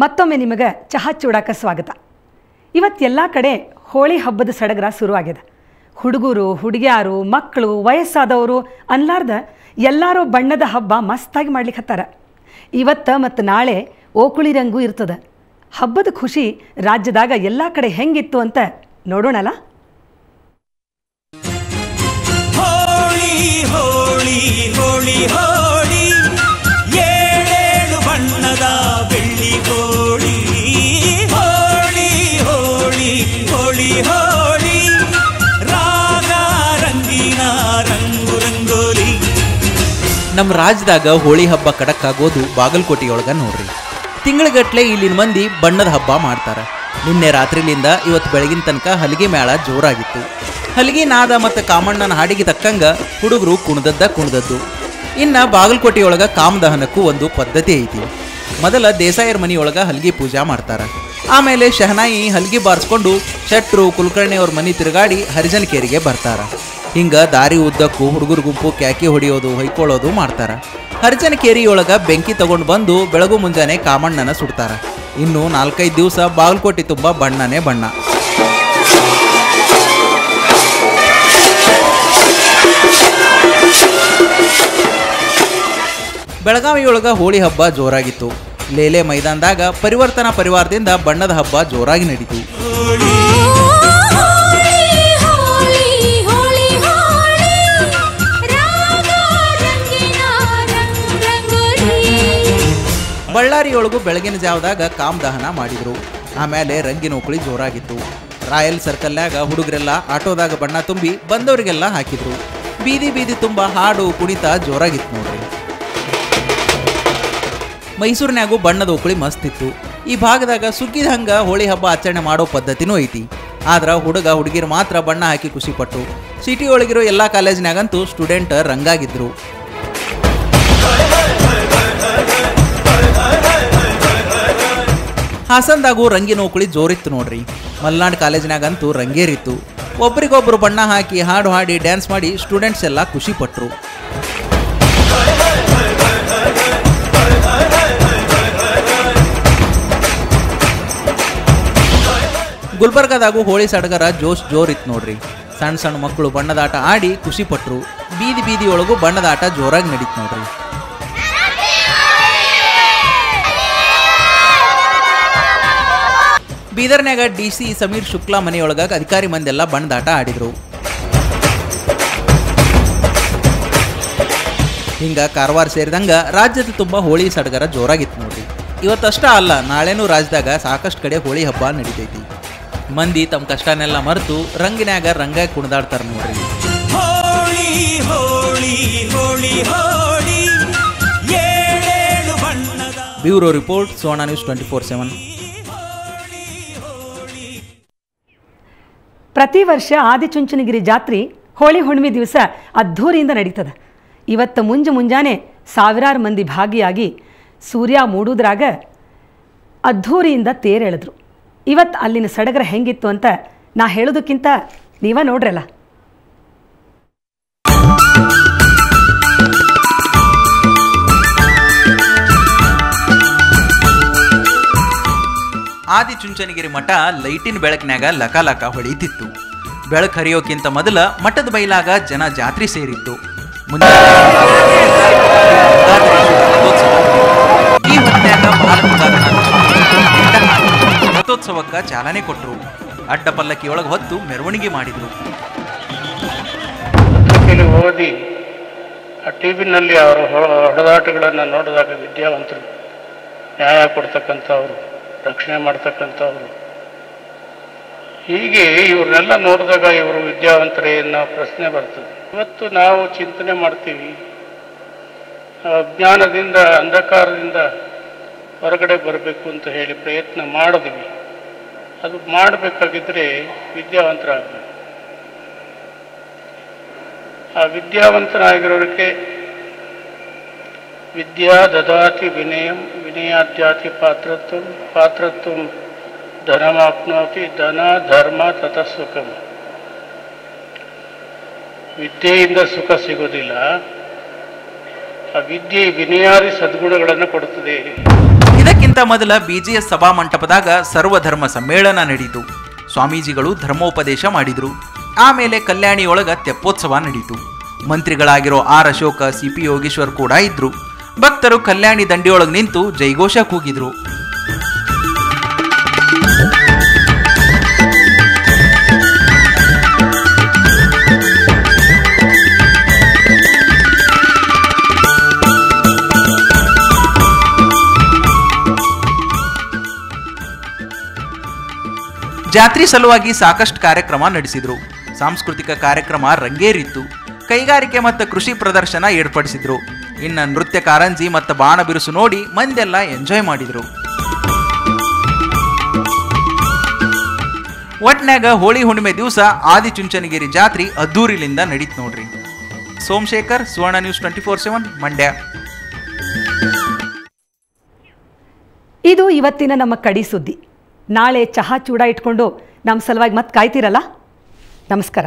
ಮತ್ತೊಮ್ಮೆ ನಿಮಗೆ ಚಹಾ ಚೂಡಾಕ ಸ್ವಾಗತ. ಇವತ್ತೆಲ್ಲ ಕಡೆ ಹೋಳಿ ಹಬ್ಬದ ಸಡಗರ ಶುರುವಾಗಿದೆ. ಹುಡುಗರು, ಹುಡುಗಿಯಾರು, ಮಕ್ಕಳು, ವಯಸ್ಸಾದವರು ಅನ್ಲಾರ್ದ ಎಲ್ಲರೂ ಬಣ್ಣದ ಹಬ್ಬ ಮಸ್ತಾಗಿ ಮಾಡ್ಲಿಕ್ಕೆ ಹತ್ತಾರ. ಇವತ್ತು ಮತ್ತು ನಾಳೆ ಓಕುಳಿ ರಂಗು ಇರ್ತದೆ. ಹಬ್ಬದ ಖುಷಿ ರಾಜ್ಯದಾಗ ಎಲ್ಲ ಕಡೆ ಹೆಂಗಿತ್ತು ಅಂತ ನೋಡೋಣಲ್ಲ. ಹೋಳಿ ಹೋಳಿ ಹೋಳಿ ಹೋಳಿ ಏಳೇಳು ಬಣ್ಣದ ಬೆಳ್ಳಿ ಹೋಳಿ ಹೋಳಿ ಹೋಳಿ ಹೋಳಿ ಹೋಳಿ ರಾಗ ರಂಗಿನ ರಂಗು ರಂಗೋಲಿ. ನಮ್ಮ ರಾಜ್ಯದಾಗ ಹೋಳಿ ಹಬ್ಬ ಕಡಕ್ಕಾಗೋದು ಬಾಗಲಕೋಟೆಯೊಳಗ ನೋಡ್ರಿ. ತಿಂಗಳಗಟ್ಲೆ ಇಲ್ಲಿನ ಮಂದಿ ಬಣ್ಣದ ಹಬ್ಬ ಮಾಡ್ತಾರೆ. ನಿನ್ನೆ ರಾತ್ರಿಲಿಂದ ಇವತ್ತು ಬೆಳಗಿನ ತನಕ ಹಲಗೆ ಮೇಳ ಜೋರಾಗಿತ್ತು. ಹಲಗೆ ನಾದ ಮತ್ತು ಕಾಮಣ್ಣನ ಹಾಡಿಗೆ ತಕ್ಕಂಗ ಹುಡುಗರು ಕುಣಿದದ್ದು. ಇನ್ನು ಬಾಗಲಕೋಟೆಯೊಳಗ ಕಾಮದಹನಕ್ಕೂ ಒಂದು ಪದ್ಧತಿ ಐತಿ. ಮೊದಲ ದೇಸಾಯರ ಮನೆಯೊಳಗ ಹಲಗೆ ಪೂಜಾ ಮಾಡ್ತಾರೆ. ಆಮೇಲೆ ಶಹನಾಯಿ ಹಲಗೆ ಬಾರಿಸ್ಕೊಂಡು ಶೆಟ್ರು ಕುಲಕರ್ಣಿಯವ್ರ ಮನೆ ತಿರುಗಾಡಿ ಹರಿಜನಕೇರಿಗೆ ಬರ್ತಾರೆ. ಹಿಂಗೆ ದಾರಿ ಉದ್ದಕ್ಕೂ ಹುಡುಗರ ಗುಂಪು ಕ್ಯಾಕಿ ಹೊಡೆಯೋದು, ಹೊಯ್ಕೊಳ್ಳೋದು ಮಾಡ್ತಾರೆ. ಹರಿಜನಕೇರಿಯೊಳಗ ಬೆಂಕಿ ತಗೊಂಡು ಬಂದು ಬೆಳಗು ಮುಂಜಾನೆ ಕಾಮಣ್ಣನ ಸುಡ್ತಾರೆ. ಇನ್ನು 4-5 ದಿವಸ ಬಾಗಲಕೋಟೆ ತುಂಬ ಬಣ್ಣನೇ ಬಣ್ಣ. ಬೆಳಗಾವಿಯೊಳಗ ಹೋಳಿ ಹಬ್ಬ ಜೋರಾಗಿತ್ತು. ಲೇಲೆ ಮೈದಾನದಾಗ ಪರಿವರ್ತನಾ ಪರಿವಾರದಿಂದ ಬಣ್ಣದ ಹಬ್ಬ ಜೋರಾಗಿ ನಡೀತು. ಬಳ್ಳಾರಿಯೊಳಗೂ ಬೆಳಗಿನ ಜಾವದಾಗ ಕಾಮದಹನ ಮಾಡಿದ್ರು. ಆಮೇಲೆ ರಂಗಿನ ಓಕುಳಿ ಜೋರಾಗಿತ್ತು. ರಾಯಲ್ ಸರ್ಕಲ್ನಾಗ ಹುಡುಗರೆಲ್ಲ ಆಟೋದಾಗ ಬಣ್ಣ ತುಂಬಿ ಬಂದವರಿಗೆಲ್ಲ ಹಾಕಿದ್ರು. ಬೀದಿ ಬೀದಿ ತುಂಬ ಹಾಡು ಕುಣಿತ ಜೋರಾಗಿತ್ತು ನೋಡ್ರಿ. ಮೈಸೂರಿನಾಗೂ ಬಣ್ಣದ ಓಕುಳಿ ಮಸ್ತ್ ಇತ್ತು. ಈ ಭಾಗದಾಗ ಸುಗ್ಗಿದ ಹಂಗ ಹೋಳಿ ಹಬ್ಬ ಆಚರಣೆ ಮಾಡೋ ಪದ್ಧತಿನೂ ಐತಿ. ಆದ್ರೆ ಹುಡುಗ ಹುಡುಗಿರು ಮಾತ್ರ ಬಣ್ಣ ಹಾಕಿ ಖುಷಿಪಟ್ಟು. ಸಿಟಿ ಒಳಗಿರೋ ಎಲ್ಲ ಕಾಲೇಜಿನಾಗಂತೂ ಸ್ಟೂಡೆಂಟ್ ರಂಗಾಗಿದ್ರು. ಹಾಸನದಾಗೂ ರಂಗಿನ ಓಕುಳಿ ಜೋರಿತ್ತು ನೋಡ್ರಿ. ಮಲ್ನಾಡ್ ಕಾಲೇಜಿನಾಗಂತೂ ರಂಗೇರಿತ್ತು. ಒಬ್ರಿಗೊಬ್ರು ಬಣ್ಣ ಹಾಕಿ ಹಾಡು ಹಾಡಿ ಡ್ಯಾನ್ಸ್ ಮಾಡಿ ಸ್ಟೂಡೆಂಟ್ಸ್ ಎಲ್ಲ ಖುಷಿಪಟ್ರು. ಗುಲ್ಬರ್ಗಾದಾಗೂ ಹೋಳಿ ಸಡಗರ ಜೋರಿತ್ತು ನೋಡ್ರಿ. ಸಣ್ಣ ಸಣ್ಣ ಮಕ್ಕಳು ಬಣ್ಣದಾಟ ಆಡಿ ಖುಷಿಪಟ್ರು. ಬೀದಿ ಬೀದಿಯೊಳಗೂ ಬಣ್ಣದಾಟ ಜೋರಾಗಿ ನಡೀತು ನೋಡ್ರಿ. ಬೀದರ್ನ್ಯಾಗ DC ಸಮೀರ್ ಶುಕ್ಲಾ ಮನೆಯೊಳಗ ಅಧಿಕಾರಿ ಮಂದೆಲ್ಲ ಬಣ್ಣದಾಟ ಆಡಿದ್ರು. ಹಿಂಗ ಕಾರವಾರ ಸೇರಿದಂಗ ರಾಜ್ಯದ ತುಂಬ ಹೋಳಿ ಸಡಗರ ಜೋರಾಗಿತ್ತು ನೋಡ್ರಿ. ಇವತ್ತಷ್ಟ ಅಲ್ಲ, ನಾಳೆನೂ ರಾಜ್ಯದಾಗ ಸಾಕಷ್ಟು ಕಡೆ ಹೋಳಿ ಹಬ್ಬ ನಡೀತೈತಿ. ಮಂದಿ ತಮ್ಮ ಕಷ್ಟನೆಲ್ಲ ಮರೆತು ರಂಗಿನ್ಯಾಗ ರಂಗಾಗಿ ಕುಣಿದಾಡ್ತಾರೆ ನೋಡ್ರಿ. ಹೋಳಿ ಹೋಳಿ ಹೋಳಿ ಹೋಳಿ ಏಳೇಳು ಬಣ್ಣದ. Bureau report, Sona news 24/7. ಪ್ರತಿ ವರ್ಷ ಆದಿಚುಂಚನಗಿರಿ ಜಾತ್ರೆ ಹೋಳಿ ಹುಣ್ಣಿಮೆ ದಿವಸ ಅದ್ಧೂರಿಯಿಂದ ನಡೀತದೆ. ಇವತ್ತು ಮುಂಜಾನೆ ಸಾವಿರಾರು ಮಂದಿ ಭಾಗಿಯಾಗಿ ಸೂರ್ಯ ಮೂಡುದ್ರಾಗ ಅದ್ಧೂರಿಯಿಂದ ತೇರೆಳೆದ್ರು. ಇವತ್ತು ಅಲ್ಲಿನ ಸಡಗರ ಹೆಂಗಿತ್ತು ಅಂತ ನಾ ಹೇಳೋದಕ್ಕಿಂತ ನೀವ ನೋಡ್ರಲ್ಲ. ಆದಿಚುಂಚನಗಿರಿ ಮಠ ಲೈಟಿನ ಬೆಳಕಿನಾಗ ಲಕ ಹೊಳಿತಿತ್ತು. ಬೆಳಕು ಹರಿಯೋಕ್ಕಿಂತ ಮೊದಲ ಮಠದ ಬೈಲಾಗ ಜನ ಜಾತ್ರೆ ಸೇರಿತ್ತು. ಈ ಹೊತ್ತಿನಾಗ ರಥೋತ್ಸವಕ್ಕೆ ಚಾಲನೆ ಕೊಟ್ಟರು. ಅಡ್ಡ ಪಲ್ಲಕ್ಕಿಯೊಳಗೆ ಹೊತ್ತು ಮೆರವಣಿಗೆ ಮಾಡಿದ್ರು. ಓದಿ ಆ ಟಿವಿನಲ್ಲಿ ಅವರ ಹೊಡೆದಾಟಗಳನ್ನು ನೋಡಿದಾಗ ವಿದ್ಯಾವಂತರು, ನ್ಯಾಯ ಕೊಡ್ತಕ್ಕಂಥವ್ರು, ರಕ್ಷಣೆ ಮಾಡ್ತಕ್ಕಂಥವ್ರು, ಹೀಗೆ ಇವ್ರನ್ನೆಲ್ಲ ನೋಡಿದಾಗ ಇವರು ವಿದ್ಯಾವಂತರೇ ಅನ್ನೋ ಪ್ರಶ್ನೆ ಬರ್ತದೆ. ಇವತ್ತು ನಾವು ಚಿಂತನೆ ಮಾಡ್ತೀವಿ, ಅಜ್ಞಾನದಿಂದ ಅಂಧಕಾರದಿಂದ ಹೊರಗಡೆ ಬರಬೇಕು ಅಂತ ಹೇಳಿ ಪ್ರಯತ್ನ ಮಾಡಿದ್ವಿ. ಅದು ಮಾಡಬೇಕಾಗಿದ್ದರೆ ವಿದ್ಯಾವಂತರಾಗಬೇಕು. ಆ ವಿದ್ಯಾವಂತರಾಗಿರೋರಿಗೆ ವಿದ್ಯಾ ದದಾತಿ ವಿನಯಂ ವಿನಯಾದ್ಯಾತಿ ಪಾತ್ರತ್ವಂ ಧನಮಾಪ್ನೋತಿ ಧನ ಧರ್ಮ ತತಃ ಸುಖಂ. ವಿದ್ಯೆಯಿಂದ ಸುಖ ಸಿಗೋದಿಲ್ಲ, ಆ ವಿದ್ಯೆ ವಿನಯಾರಿ ಸದ್ಗುಣಗಳನ್ನು ಕೊಡುತ್ತದೆ. ಇದಕ್ಕಿಂತ ಮೊದಲ BGS ಸಭಾ ಮಂಟಪದಾಗ ಸರ್ವಧರ್ಮ ಸಮ್ಮೇಳನ ನಡೆಯಿತು. ಸ್ವಾಮೀಜಿಗಳು ಧರ್ಮೋಪದೇಶ ಮಾಡಿದ್ರು. ಆಮೇಲೆ ಕಲ್ಯಾಣಿಯೊಳಗ ತೆಪ್ಪೋತ್ಸವ ನಡೀತು. ಮಂತ್ರಿಗಳಾಗಿರೋ ಆರ್ ಅಶೋಕ, CP ಯೋಗೇಶ್ವರ್ ಕೂಡ ಇದ್ರು. ಭಕ್ತರು ಕಲ್ಯಾಣಿ ದಂಡಿಯೊಳಗೆ ನಿಂತು ಜೈಘೋಷ ಕೂಗಿದ್ರು. ಜಾತ್ರೆ ಸಲುವಾಗಿ ಸಾಕಷ್ಟು ಕಾರ್ಯಕ್ರಮ ನಡೆಸಿದ್ರು. ಸಾಂಸ್ಕೃತಿಕ ಕಾರ್ಯಕ್ರಮ ರಂಗೇರಿತ್ತು. ಕೈಗಾರಿಕೆ ಮತ್ತು ಕೃಷಿ ಪ್ರದರ್ಶನ ಏರ್ಪಡಿಸಿದ್ರು. ಇನ್ನು ನೃತ್ಯ ಕಾರಂಜಿ ಮತ್ತು ಬಾಣ ಬಿರುಸು ನೋಡಿ ಮಂದೆಲ್ಲ ಎಂಜಾಯ್ ಮಾಡಿದ್ರು. ಒಟ್ನ್ಯಾಗ ಹೋಳಿ ಹುಣ್ಣಿಮೆ ದಿವಸ ಆದಿಚುಂಚನಗಿರಿ ಜಾತ್ರೆ ಅದ್ದೂರಿಲಿಂದ ನಡೀತು ನೋಡ್ರಿ. ಸೋಮಶೇಖರ್, ಸುವರ್ಣ ನ್ಯೂಸ್ 24/7 ಮಂಡ್ಯ. ಇದು ಇವತ್ತಿನ ನಮ್ಮ ಕಡಿ ಸುದ್ದಿ. ನಾಳೆ ಚಹಾ ಚೂಡ ಇಟ್ಕೊಂಡು ನಮ್ಮ ಸಲುವಾಗಿ ಮತ್ತೆ ಕಾಯ್ತಿರಲ್ಲ. ನಮಸ್ಕಾರ.